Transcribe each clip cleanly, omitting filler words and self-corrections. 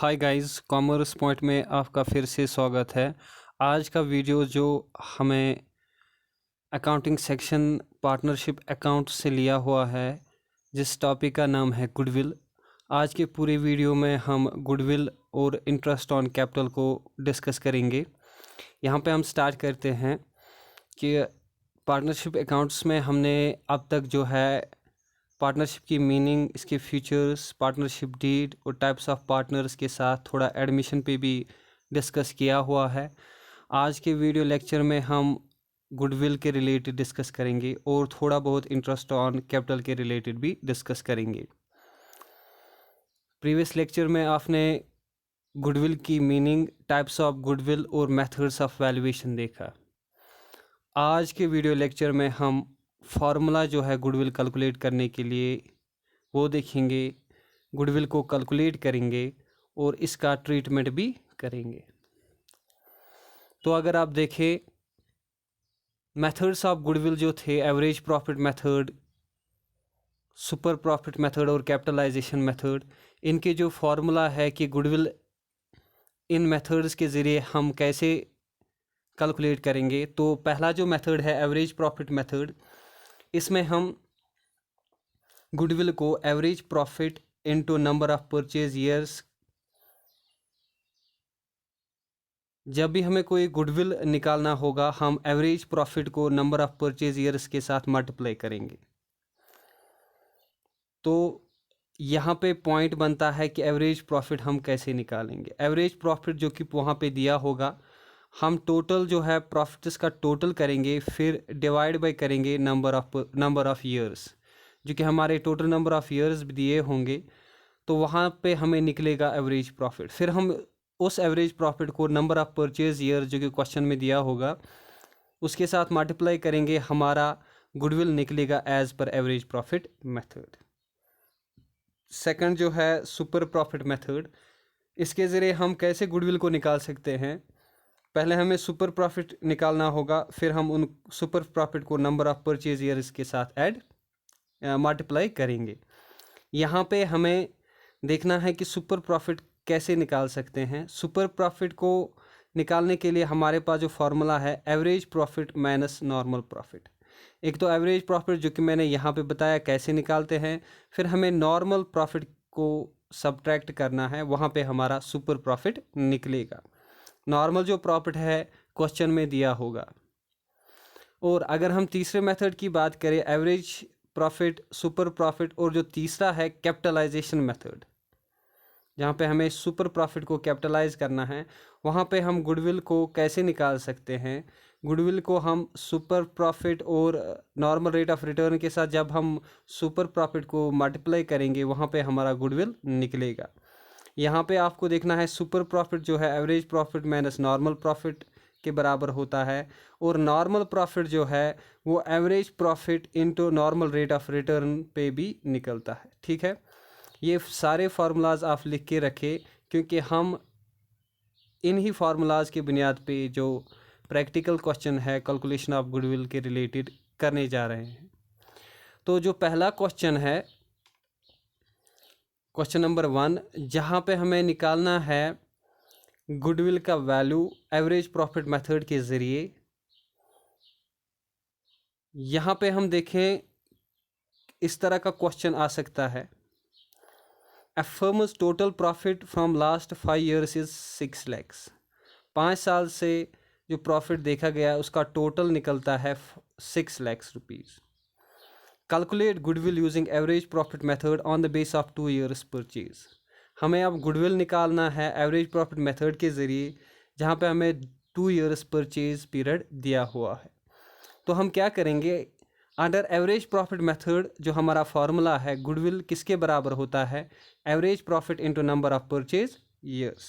Hi guys, commerce point में आपका फिर से स्वागत है। आज का वीडियो जो हमें अकाउंटिंग सेक्शन पार्टनरशिप अकाउंट से लिया हुआ है, जिस टॉपिक का नाम है गुडविल। आज के पूरे वीडियो में हम गुडविल और इंटरेस्ट ऑन कैपिटल को डिस्कस करेंगे। यहाँ पे हम स्टार्ट करते हैं कि पार्टनरशिप अकाउंट्स में हमने अब तक जो है पार्टनरशिप की मीनिंग, इसके फीचर्स, पार्टनरशिप डीड और टाइप्स ऑफ पार्टनर्स के साथ थोड़ा एडमिशन पे भी डिस्कस किया हुआ है। आज के वीडियो लेक्चर में हम गुडविल के रिलेटेड डिस्कस करेंगे और थोड़ा बहुत इंटरेस्ट ऑन कैपिटल के रिलेटेड भी डिस्कस करेंगे। प्रीवियस लेक्चर में आपने गुडविल की मीनिंग, टाइप्स ऑफ गुडविल और मेथड्स ऑफ वैल्यूएशन देखा। आज के वीडियो लेक्चर में हम फार्मूला जो है गुडविल कैलकुलेट करने के लिए वो देखेंगे, गुडविल को कैलकुलेट करेंगे और इसका ट्रीटमेंट भी करेंगे। तो अगर आप देखें, मेथड्स ऑफ गुडविल जो थे, average profit method, super profit method और कैपिटलाइजेशन मेथड, इनके जो फार्मूला है कि गुडविल इन मेथड्स के ज़रिए हम कैसे कैलकुलेट करेंगे। तो पहला जो मेथड है एवरेज प्रॉफिट मेथड, इसमें हम गुडविल को average profit into number of purchase years, जब भी हमें कोई गुडविल निकालना होगा हम एवरेज प्रॉफिट को नंबर ऑफ परचेज ईयर्स के साथ मल्टीप्लाई करेंगे। तो यहाँ पे पॉइंट बनता है कि एवरेज प्रॉफिट हम कैसे निकालेंगे। एवरेज प्रॉफिट जो कि वहाँ पे दिया होगा, हम टोटल जो है प्रॉफिट्स का टोटल करेंगे, फिर डिवाइड बाय करेंगे नंबर ऑफ ईयर्स, जो कि हमारे टोटल नंबर ऑफ ईयर्स दिए होंगे। तो वहाँ पे हमें निकलेगा एवरेज प्रॉफिट। फिर हम उस एवरेज प्रॉफिट को नंबर ऑफ परचेज ईयर जो कि क्वेश्चन में दिया होगा उसके साथ मल्टीप्लाई करेंगे, हमारा गुडविल निकलेगा as per average profit method. Second जो है सुपर प्रॉफिट मेथड, इसके ज़रिए हम कैसे गुडविल को निकाल सकते हैं। पहले हमें सुपर प्रॉफिट निकालना होगा, फिर हम उन सुपर प्रॉफिट को नंबर ऑफ परचेज ईयर्स के साथ मल्टीप्लाई करेंगे। यहाँ पे हमें देखना है कि सुपर प्रॉफिट कैसे निकाल सकते हैं। सुपर प्रॉफिट को निकालने के लिए हमारे पास जो फार्मूला है average profit minus normal profit. एक तो एवरेज प्रॉफिट जो कि मैंने यहाँ पे बताया कैसे निकालते हैं, फिर हमें नॉर्मल प्रॉफिट को सब्ट्रैक्ट करना है, वहाँ पे हमारा सुपर प्रॉफिट निकलेगा। नॉर्मल जो प्रॉफिट है क्वेश्चन में दिया होगा। और अगर हम तीसरे मेथड की बात करें, एवरेज प्रॉफिट, सुपर प्रॉफिट, और जो तीसरा है कैपिटलाइजेशन मेथड, जहाँ पे हमें सुपर प्रॉफिट को कैपिटलाइज करना है, वहाँ पे हम गुडविल को कैसे निकाल सकते हैं। गुडविल को हम सुपर प्रॉफिट और नॉर्मल रेट ऑफ रिटर्न के साथ जब हम सुपर प्रॉफिट को मल्टीप्लाई करेंगे, वहाँ पे हमारा गुडविल निकलेगा। यहाँ पे आपको देखना है सुपर प्रॉफिट जो है average profit minus normal profit के बराबर होता है, और नॉर्मल प्रॉफिट जो है वो average profit into normal rate of return पे भी निकलता है। ठीक है, ये सारे फार्मूलाज आप लिख के रखें, क्योंकि हम इन ही फार्मूलाज की बुनियाद पे जो प्रैक्टिकल क्वेश्चन है कैलकुलेशन ऑफ गुडविल के रिलेटेड करने जा रहे हैं। तो जो पहला क्वेश्चन है, क्वेश्चन नंबर 1, जहाँ पे हमें निकालना है गुडविल का वैल्यू एवरेज प्रॉफिट मेथड के ज़रिए। यहाँ पे हम देखें, इस तरह का क्वेश्चन आ सकता है, A firm's total profit from last 5 years is 6 lakhs। 5 साल से जो प्रॉफिट देखा गया उसका टोटल निकलता है 6 lakhs rupees. Calculate goodwill using average profit method on the base of 2 years purchase. हमें अब गुडविल निकालना है एवरेज प्रॉफिट मेथड के ज़रिए, जहाँ पे हमें 2 years परचेज पीरियड दिया हुआ है। तो हम क्या करेंगे, अंडर एवरेज प्रॉफिट मेथड जो हमारा फार्मूला है, गुडविल किसके बराबर होता है, average profit into number of purchase years.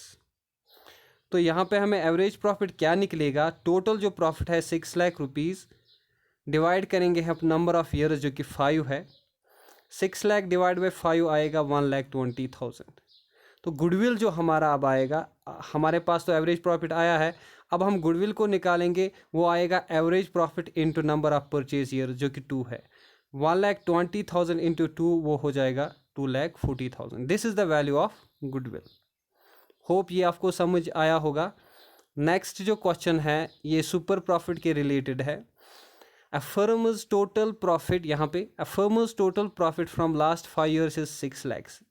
तो यहाँ पे हमें एवरेज प्रॉफिट क्या निकलेगा, टोटल जो प्रॉफिट है 6 लाख रुपीज़, डिवाइड करेंगे हम नंबर ऑफ ईयर्स जो कि 5 है। 6 लाख डिवाइड बाई 5 आएगा 1,20,000। तो गुडविल जो हमारा अब आएगा, हमारे पास तो एवरेज प्रॉफिट आया है, अब हम गुडविल को निकालेंगे, वो आएगा average profit into number of purchase year जो कि 2 है। 1,20,000 इंटू 2 वो हो जाएगा 2,40,000। This is the value of goodwill. Hope ये आपको समझ आया होगा। नेक्स्ट जो क्वेश्चन है ये सुपर प्रॉफिट के रिलेटेड है। A firm's total profit, यहाँ पे a firm's total profit from last 5 years is 6 lakhs।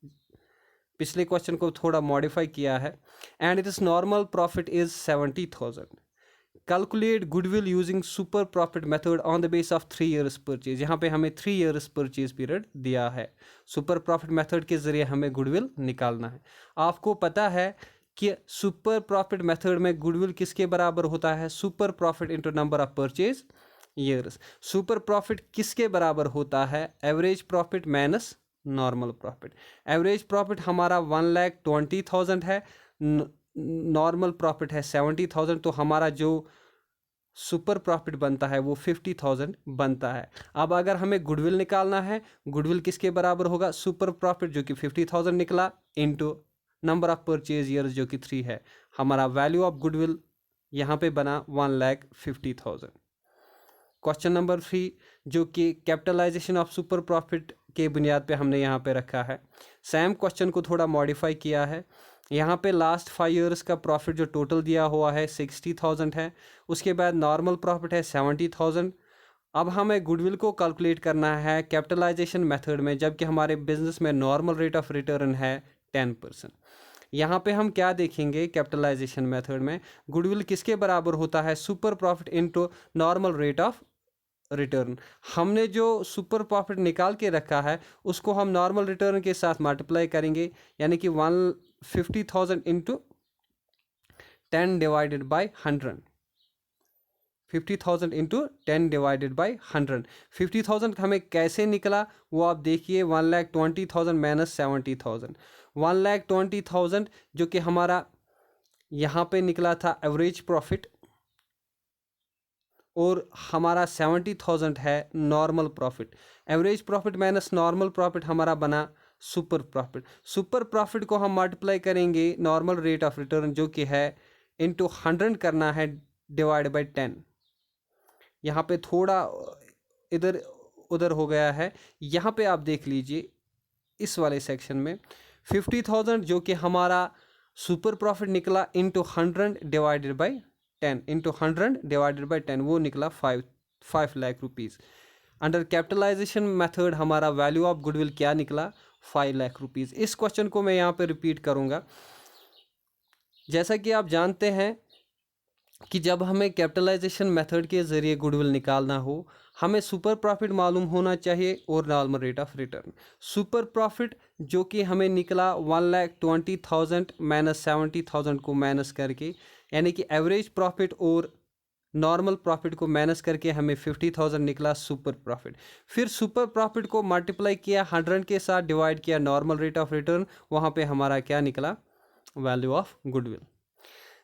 पिछले क्वेश्चन को थोड़ा मॉडिफाई किया है। And it is normal profit is 70,000। Calculate goodwill using super profit method on the base of 3 years purchase. यहाँ पे हमें 3 years परचेज पीरियड दिया है। सुपर प्रॉफिट मेथड के जरिए हमें गुडविल निकालना है। आपको पता है कि सुपर प्रॉफिट मेथड में गुडविल किसके बराबर होता है? Super profit into number of purchase years. Super profit किसके बराबर होता है? Average profit minus normal profit. Average profit हमारा 1,20,000 है, नॉर्मल प्रॉफिट है 70,000, तो हमारा जो सुपर प्रॉफिट बनता है वो 50,000 बनता है। अब अगर हमें गुडविल निकालना है, गुडविल किसके बराबर होगा? सुपर प्रॉफिट जो कि 50,000 निकला into number of purchase years जो कि 3 है। हमारा वैल्यू ऑफ गुडविल यहाँ पे बना 1,50,000। क्वेश्चन नंबर 3 जो कि कैपिटलाइजेशन ऑफ सुपर प्रॉफिट के बुनियाद पे हमने यहाँ पे रखा है। सेम क्वेश्चन को थोड़ा मॉडिफाई किया है। यहाँ पे लास्ट 5 years का प्रॉफिट जो टोटल दिया हुआ है 60,000 है। उसके बाद नॉर्मल प्रॉफिट है 70,000। अब हमें गुडविल को कैलकुलेट करना है कैपिटलाइजेशन मेथड में, जबकि हमारे बिजनेस में नॉर्मल रेट ऑफ रिटर्न है 10%। यहाँ पे हम क्या देखेंगे? कैपिटलाइजेशन मेथड में गुडविल किसके बराबर होता है? Super profit into normal rate of return. हमने जो सुपर प्रॉफिट निकाल के रखा है उसको हम नॉर्मल रिटर्न के साथ मल्टीप्लाई करेंगे, यानी कि 150,000 into 10 divided by 100। 50,000 into 10 divided by 100। 50,000 हमें कैसे निकला वो आप देखिए। 1,20,000 माइनस 70,000। 1,20,000 जो कि हमारा यहाँ पे निकला था एवरेज प्रॉफिट, और हमारा 70,000 है normal profit. Average profit minus normal profit हमारा बना सुपर प्रॉफिट। सुपर प्रॉफिट को हम मल्टीप्लाई करेंगे नॉर्मल रेट ऑफ रिटर्न जो कि है इनटू 100 करना है डिवाइड बाय 10। यहाँ पे थोड़ा इधर उधर हो गया है। यहाँ पे आप देख लीजिए इस वाले सेक्शन में 50,000 जो कि हमारा सुपर प्रॉफिट निकला into 100 divided by 10 into 100 divided by 10 वो निकला 5 lakh rupees. Under capitalisation method हमारा वैल्यू ऑफ गुडविल क्या निकला? 5 लाख रुपीज़। इस क्वेश्चन को मैं यहाँ पे रिपीट करूँगा। जैसा कि आप जानते हैं कि जब हमें कैपिटलाइजेशन मेथड के ज़रिए गुडविल निकालना हो, हमें सुपर प्रॉफिट मालूम होना चाहिए और normal rate of return. Super profit जो कि हमें निकला 1,20,000 माइनस 70,000 को माइनस करके, यानी कि एवरेज प्रॉफिट और नॉर्मल प्रॉफिट को माइनस करके हमें 50,000 निकला सुपर प्रॉफिट। फिर सुपर प्रॉफिट को मल्टीप्लाई किया 100 के साथ, डिवाइड किया नॉर्मल रेट ऑफ रिटर्न, वहाँ पे हमारा क्या निकला? Value of goodwill.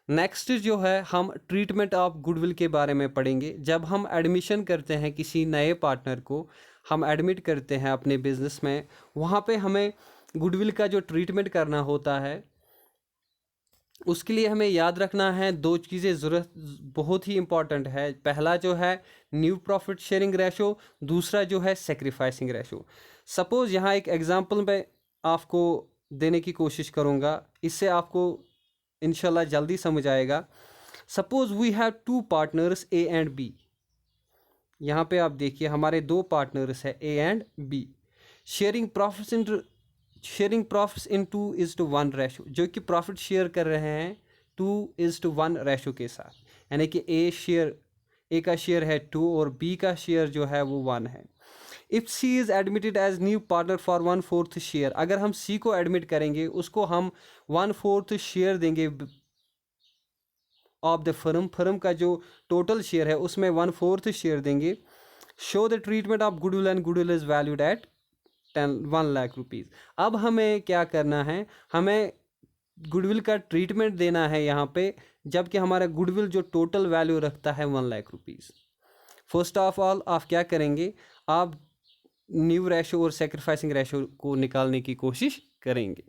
नेक्स्ट जो है हम ट्रीटमेंट ऑफ गुडविल के बारे में पढ़ेंगे। जब हम एडमिशन करते हैं किसी नए पार्टनर को, हम एडमिट करते हैं अपने बिजनेस में, वहाँ पे हमें गुडविल का जो ट्रीटमेंट करना होता है उसके लिए हमें याद रखना है 2 चीज़ें ज़रूरत बहुत ही इंपॉर्टेंट है। पहला जो है न्यू प्रॉफिट शेयरिंग रेशो, दूसरा जो है सेक्रीफाइसिंग रेशो। सपोज़ यहाँ एक एग्जांपल मैं आपको देने की कोशिश करूँगा, इससे आपको इंशाल्लाह जल्दी समझ आएगा। Suppose we have 2 partners A and B. यहाँ पे आप देखिए हमारे 2 पार्टनर्स है A and B. Sharing profits in 2:1 ratio, जो कि प्रॉफिट शेयर कर रहे हैं 2:1 रेशो के साथ, यानी कि ए का शेयर है 2 और बी का शेयर जो है वो 1 है। If C is admitted as new partner for 1/4 share, अगर हम सी को एडमिट करेंगे उसको हम 1/4 शेयर देंगे ऑफ द फर्म का जो टोटल शेयर है उसमें 1/4 शेयर देंगे। Show the treatment of goodwill and goodwill is valued at 1 lakh rupees. अब हमें क्या करना है? हमें गुडविल का ट्रीटमेंट देना है यहाँ पे, जबकि हमारा गुडविल जो टोटल वैल्यू रखता है 1 lakh rupees. First of all आप क्या करेंगे? आप न्यू रेशो और सेक्रीफाइसिंग रेशो को निकालने की कोशिश करेंगे।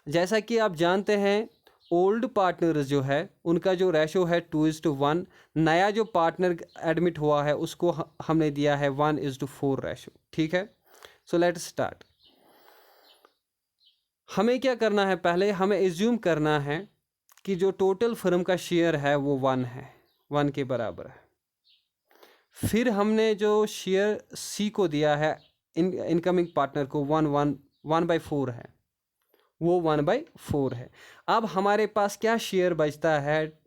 जैसा कि आप जानते हैं ओल्ड पार्टनर्स जो है उनका जो रेशो है 2:1, नया जो पार्टनर एडमिट हुआ है उसको हमने दिया है 1:4 रेशो। ठीक है, सो लेट्स स्टार्ट। हमें क्या करना है, पहले हमें एज्यूम करना है कि जो टोटल फर्म का शेयर है वो 1 है, 1 के बराबर है। फिर हमने जो शेयर सी को दिया है इनकमिंग पार्टनर को 1/4 है, वो 1/4 है। अब हमारे पास क्या शेयर बचता है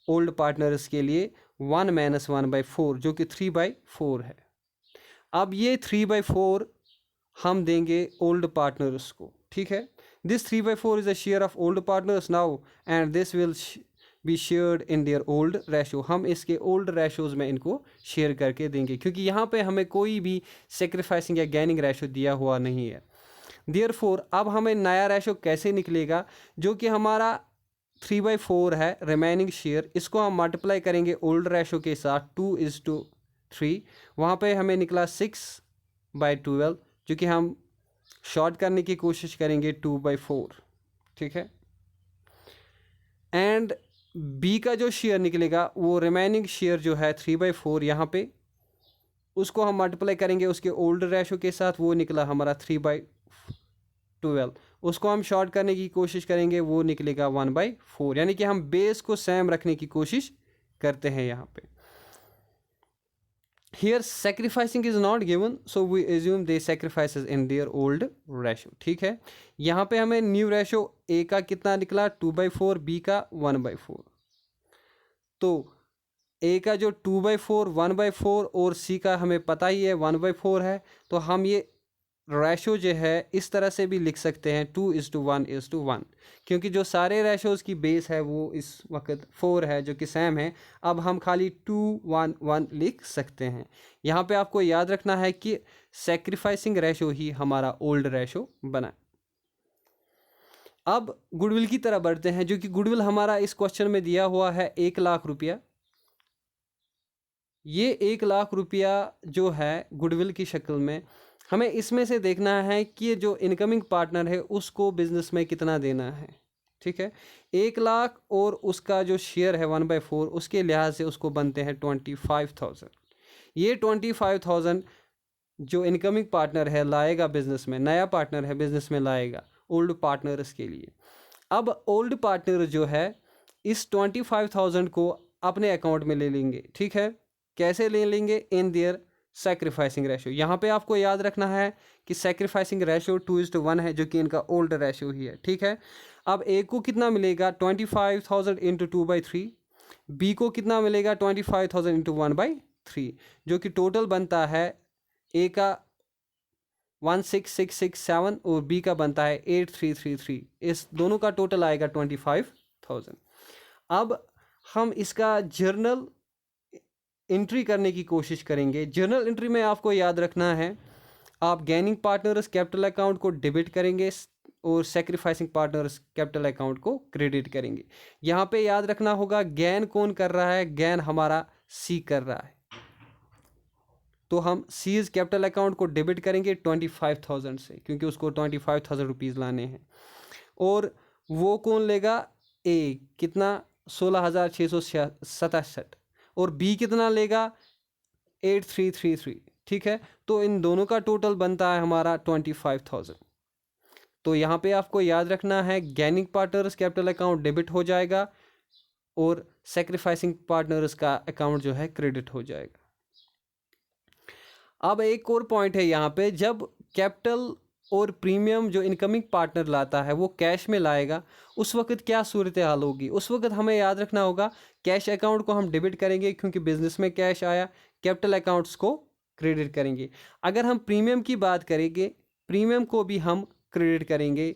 ओल्ड पार्टनर्स के लिए, 1 - 1/4 जो कि 3/4 है। अब ये 3/4 हम देंगे ओल्ड पार्टनर्स को, ठीक है। This 3/4 is a share of old partners now and this will be shared in their old ratio. हम इसके ओल्ड रेशोज में इनको शेयर करके देंगे, क्योंकि यहाँ पे हमें कोई भी सेक्रीफाइसिंग या गैनिंग रेशो दिया हुआ नहीं है। देयरफॉर अब हमें नया रेशो कैसे निकलेगा, जो कि हमारा 3/4 है रिमेनिंग शेयर, इसको हम मल्टीप्लाई करेंगे ओल्ड रेशो के साथ 2:3। वहाँ पे हमें निकला 6/12, जो कि हम शॉर्ट करने की कोशिश करेंगे 2/4, ठीक है। एंड बी का जो शेयर निकलेगा वो रिमेनिंग शेयर जो है 3/4 यहाँ पे, उसको हम मल्टीप्लाई करेंगे उसके ओल्ड रेशो के साथ, वो निकला हमारा 3/12। उसको हम शॉर्ट करने की कोशिश करेंगे, वो निकलेगा 1/4। यानी कि हम बेस को सेम रखने की कोशिश करते हैं यहाँ पे। Here sacrificing is not given, so we assume they sacrifices in their old ratio, ठीक है। यहाँ पे हमें न्यू रेशो ए का कितना निकला 2/4, बी का 1/4। तो ए का जो 2/4, 1/4 और सी का हमें पता ही है 1/4 है, तो हम ये रेशो जो है इस तरह से भी लिख सकते हैं 2:1:1, क्योंकि जो सारे रेशोज़ की बेस है वो इस वक्त 4 है, जो कि सेम है। अब हम खाली 2:1:1 लिख सकते हैं। यहाँ पे आपको याद रखना है कि सेक्रीफाइसिंग रेशो ही हमारा ओल्ड रेशो बना। अब गुडविल की तरह बढ़ते हैं, जो कि गुडविल हमारा इस क्वेश्चन में दिया हुआ है 1 लाख रुपया। ये 1 लाख रुपया जो है गुडविल की शक्ल में, हमें इसमें से देखना है कि जो इनकमिंग पार्टनर है उसको बिजनेस में कितना देना है, ठीक है। 1 लाख और उसका जो शेयर है 1/4, उसके लिहाज से उसको बनते हैं 25,000। ये 25,000 जो इनकमिंग पार्टनर है लाएगा बिजनेस में, नया पार्टनर है बिजनेस में लाएगा ओल्ड पार्टनर्स के लिए। अब ओल्ड पार्टनर जो है इस 25,000 को अपने अकाउंट में ले लेंगे, ठीक है। कैसे ले लेंगे, इन देयर सैक्रिफाइसिंग रेशो। यहाँ पे आपको याद रखना है कि सैक्रिफाइसिंग रेशो 2:1 है, जो कि इनका ओल्ड रेशो ही है, ठीक है। अब ए को कितना मिलेगा 25,000 इंटू 2/3, बी को कितना मिलेगा 25,000 इंटू 1/3, जो कि टोटल बनता है ए का 16,667 और बी का बनता है 8,333। इस दोनों का टोटल आएगा 25,000। अब हम इसका जर्नल एंट्री करने की कोशिश करेंगे। जर्नल एंट्री में आपको याद रखना है, आप गैनिंग पार्टनर्स कैपिटल अकाउंट को डेबिट करेंगे और सेक्रीफाइसिंग पार्टनर्स कैपिटल अकाउंट को क्रेडिट करेंगे। यहाँ पे याद रखना होगा गैन कौन कर रहा है, गैन हमारा सी कर रहा है, तो हम सीज कैपिटल अकाउंट को डेबिट करेंगे 25,000 से, क्योंकि उसको 25,000 रुपीज़ लाने हैं। और वो कौन लेगा, ए कितना 16,667 और बी कितना लेगा 8,333, ठीक है। तो इन दोनों का टोटल बनता है हमारा 25,000। तो यहाँ पे आपको याद रखना है गैनिंग पार्टनर्स कैपिटल अकाउंट डेबिट हो जाएगा और सेक्रीफाइसिंग पार्टनर्स का अकाउंट जो है क्रेडिट हो जाएगा। अब एक और पॉइंट है यहाँ पे, जब कैपिटल और प्रीमियम जो इनकमिंग पार्टनर लाता है वो कैश में लाएगा, उस वक्त क्या सूरत हाल होगी। उस वक्त हमें याद रखना होगा कैश अकाउंट को हम डेबिट करेंगे क्योंकि बिजनेस में कैश आया, कैपिटल अकाउंट्स को क्रेडिट करेंगे। अगर हम प्रीमियम की बात करेंगे, प्रीमियम को भी हम क्रेडिट करेंगे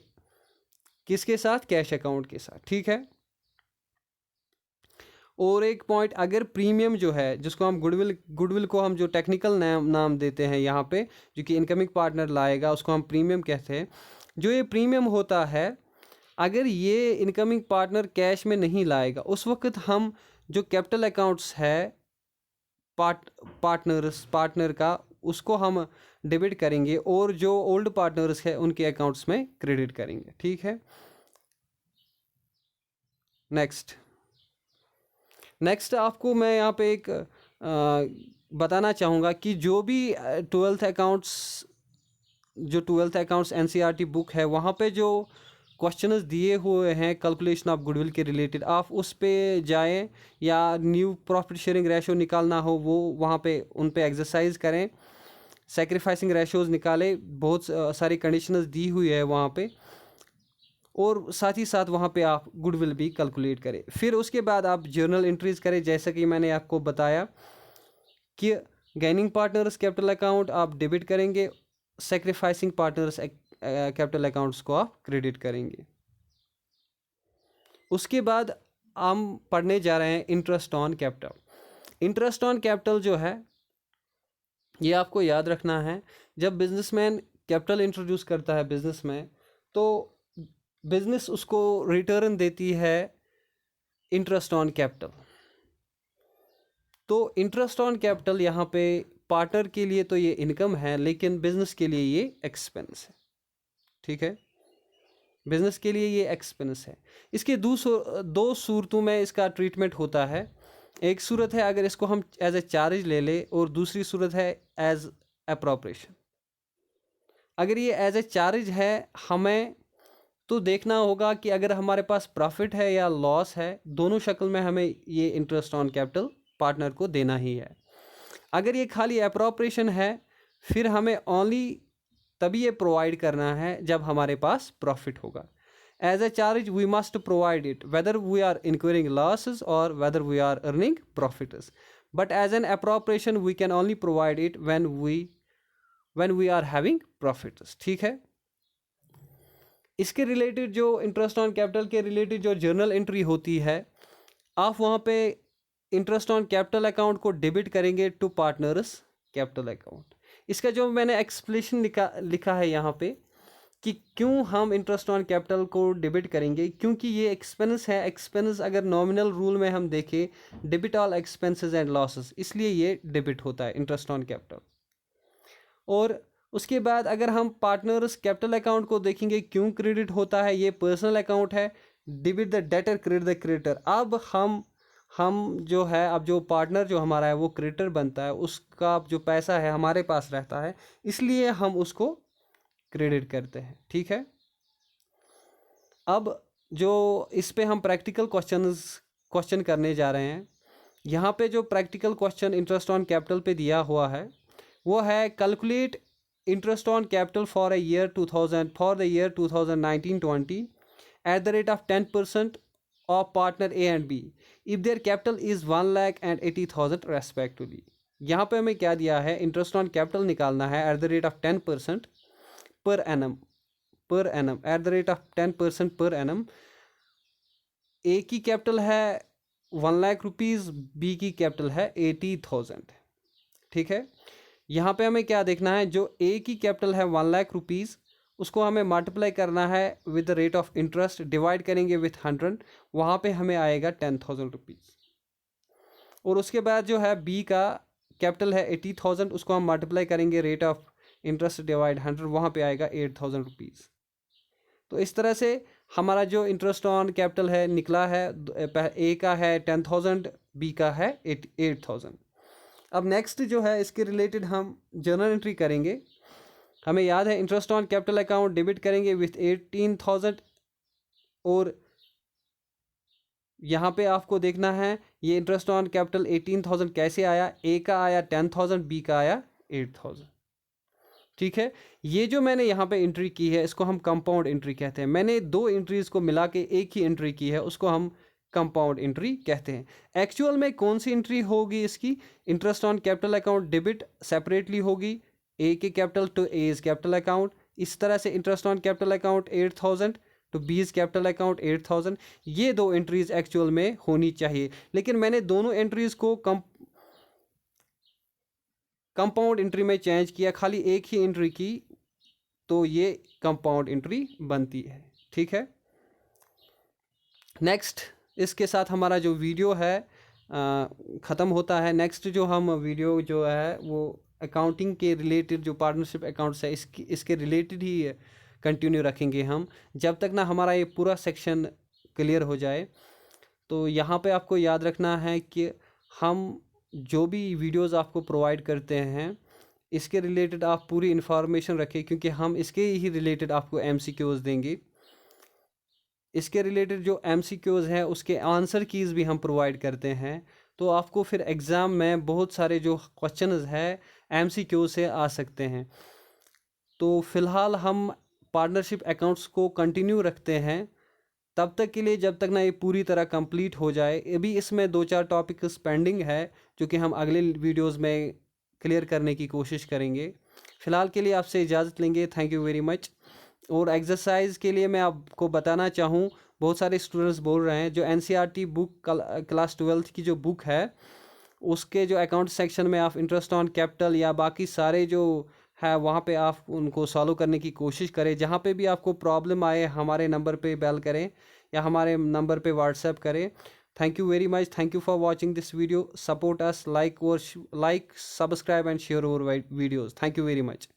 किसके साथ, कैश अकाउंट के साथ, ठीक है। और एक पॉइंट, अगर प्रीमियम जो है जिसको हम गुडविल को हम जो टेक्निकल नाम देते हैं यहाँ पे, जो कि इनकमिंग पार्टनर लाएगा उसको हम प्रीमियम कहते हैं। जो ये प्रीमियम होता है, अगर ये इनकमिंग पार्टनर कैश में नहीं लाएगा, उस वक्त हम जो कैपिटल अकाउंट्स है पार्टनर का, उसको हम डेबिट करेंगे और जो ओल्ड पार्टनर्स है उनके अकाउंट्स में क्रेडिट करेंगे, ठीक है। नेक्स्ट आपको मैं यहाँ पे एक बताना चाहूँगा कि जो भी 12th अकाउंट्स जो 12th अकाउंट्स NCERT बुक है वहाँ पे जो क्वेश्चंस दिए हुए हैं कैलकुलेशन ऑफ गुडविल के रिलेटेड, आप उस पे जाएं या न्यू प्रॉफिट शेयरिंग रेशो निकालना हो वो वहाँ पे उन पे एक्सरसाइज करें, सेक्रीफाइसिंग रेशोज़ निकालें, बहुत सारी कंडीशंस दी हुई है वहाँ पे, और साथ ही साथ वहाँ पे आप गुडविल भी कैलकुलेट करें। फिर उसके बाद आप जर्नल एंट्रीज करें, जैसा कि मैंने आपको बताया कि गेनिंग पार्टनर्स कैपिटल अकाउंट आप डेबिट करेंगे, सेक्रीफाइसिंग पार्टनर्स कैपिटल अकाउंट्स को आप क्रेडिट करेंगे। उसके बाद हम पढ़ने जा रहे हैं interest on capital. Interest on capital जो है ये आपको याद रखना है, जब बिजनेसमैन कैपिटल इंट्रोड्यूस करता है बिजनेस में, तो बिजनेस उसको रिटर्न देती है इंटरेस्ट ऑन कैपिटल। तो इंटरेस्ट ऑन कैपिटल यहाँ पे पार्टनर के लिए तो ये इनकम है, लेकिन बिजनेस के लिए ये एक्सपेंस है। ठीक है, बिजनेस के लिए ये एक्सपेंस है। इसके दो सूरतों में इसका ट्रीटमेंट होता है। एक सूरत है अगर इसको हम एज ए चार्ज ले ले, और दूसरी सूरत है एज अप्रोप्रिएशन। अगर ये एज ए चार्ज है, हमें तो देखना होगा कि अगर हमारे पास प्रॉफिट है या लॉस है, दोनों शक्ल में हमें ये इंटरेस्ट ऑन कैपिटल पार्टनर को देना ही है। अगर ये खाली अप्रोप्रिएशन है, फिर हमें ओनली तभी ये प्रोवाइड करना है जब हमारे पास प्रॉफिट होगा। As a charge we must provide it whether we are inquiring losses और whether we are earning profits, but as an appropriation we can only provide it when we are having profits. ठीक है, इसके related जो interest on capital के related जो journal entry होती है, आप वहाँ पे इंटरेस्ट ऑन कैपिटल अकाउंट को डेबिट करेंगे टू पार्टनर्स कैपिटल अकाउंट। इसका जो मैंने एक्सप्लेनेशन लिखा है यहाँ पे कि क्यों हम इंटरेस्ट ऑन कैपिटल को डेबिट करेंगे, क्योंकि ये एक्सपेंस है। एक्सपेंस अगर नॉमिनल रूल में हम देखें, debit all expenses and losses, इसलिए ये डेबिट होता है इंटरेस्ट ऑन कैपिटल। और उसके बाद अगर हम पार्टनर्स कैपिटल अकाउंट को देखेंगे, क्यों क्रेडिट होता है, ये पर्सनल अकाउंट है, debit the debtor credit the creditor. अब हम जो है, अब जो पार्टनर जो हमारा है वो क्रेडिटर बनता है, उसका जो पैसा है हमारे पास रहता है, इसलिए हम उसको क्रेडिट करते हैं। ठीक है, अब जो इस पे हम प्रैक्टिकल क्वेश्चन करने जा रहे हैं, यहाँ पे जो practical question interest on capital पे दिया हुआ है वो है calculate interest on capital for a year 2000 for the year 2019-20 at the rate of 10% of partner A and B if their capital is 1,80,000 respectively। यहाँ पे हमें क्या दिया है, इंटरेस्ट ऑन कैपिटल निकालना है eight the rate of 10% per annum at the rate of 10% per annum. A की capital है 1 लाख रुपीज़, बी की कैपिटल है 80,000। ठीक है, यहाँ पे हमें क्या देखना है, जो ए की कैपिटल है 1 लाख रुपीज़, उसको हमें मल्टीप्लाई करना है with the rate of interest, divide करेंगे विथ 100, वहाँ पे हमें आएगा 10,000 रुपीज़। और उसके बाद जो है बी का कैपिटल है 80,000, उसको हम मल्टीप्लाई करेंगे रेट ऑफ इंटरेस्ट डिवाइड 100, वहाँ पे आएगा 8,000 रुपीज़। तो इस तरह से हमारा जो इंटरेस्ट ऑन कैपिटल है निकला है, ए का है 10,000, बी का है 8,000। अब नेक्स्ट जो है इसके रिलेटेड हम जर्नल एंट्री करेंगे। हमें याद है interest on capital account debit करेंगे विथ 18,000, और यहाँ पे आपको देखना है ये इंटरेस्ट ऑन कैपिटल 18,000 कैसे आया, ए का आया 10,000, बी का आया 8,000। ठीक है, ये जो मैंने यहाँ पे एंट्री की है इसको हम कंपाउंड एंट्री कहते हैं। मैंने दो एंट्रीज को मिला के एक ही एंट्री की है, उसको हम कंपाउंड एंट्री कहते हैं। एक्चुअल में कौन सी एंट्री होगी इसकी, interest on capital account debit separately होगी ए के capital to A's capital account, इस तरह से interest on capital account 8,000 to B's capital account 8,000। ये दो एंट्रीज एक्चुअल में होनी चाहिए, लेकिन मैंने दोनों एंट्रीज को कंपाउंड एंट्री में चेंज किया, खाली एक ही एंट्री की, तो ये कंपाउंड एंट्री बनती है। ठीक है, नेक्स्ट इसके साथ हमारा जो वीडियो है ख़त्म होता है। नेक्स्ट जो हम वीडियो जो है वो अकाउंटिंग के रिलेटेड, जो पार्टनरशिप अकाउंट्स है इसके रिलेटेड ही कंटिन्यू रखेंगे हम, जब तक ना हमारा ये पूरा सेक्शन क्लियर हो जाए। तो यहाँ पे आपको याद रखना है कि हम जो भी वीडियोस आपको प्रोवाइड करते हैं, इसके रिलेटेड आप पूरी इन्फॉर्मेशन रखें, क्योंकि हम इसके ही रिलेटेड आपको MCQs देंगे। इसके रिलेटेड जो MCQs हैं उसके आंसर कीज़ भी हम प्रोवाइड करते हैं, तो आपको फिर एग्ज़ाम में बहुत सारे जो क्वेश्चंस है MCQ से आ सकते हैं। तो फ़िलहाल हम पार्टनरशिप अकाउंट्स को कंटिन्यू रखते हैं तब तक के लिए जब तक ना ये पूरी तरह कंप्लीट हो जाए। अभी इसमें 2-4 टॉपिक्स पेंडिंग है जो कि हम अगले वीडियोस में क्लियर करने की कोशिश करेंगे। फ़िलहाल के लिए आपसे इजाज़त लेंगे। Thank you very much. और एक्सरसाइज के लिए मैं आपको बताना चाहूँ, बहुत सारे स्टूडेंट्स बोल रहे हैं जो NCERT बुक क्लास 12th की जो बुक है उसके जो अकाउंट सेक्शन में आप इंटरेस्ट ऑन कैपिटल या बाकी सारे जो है वहाँ पे आप उनको सॉल्व करने की कोशिश करें। जहाँ पे भी आपको प्रॉब्लम आए हमारे नंबर पे बेल करें या हमारे नंबर पे व्हाट्सएप करें। Thank you very much. Thank you for watching this video. Support us, like subscribe and share our videos. Thank you very much.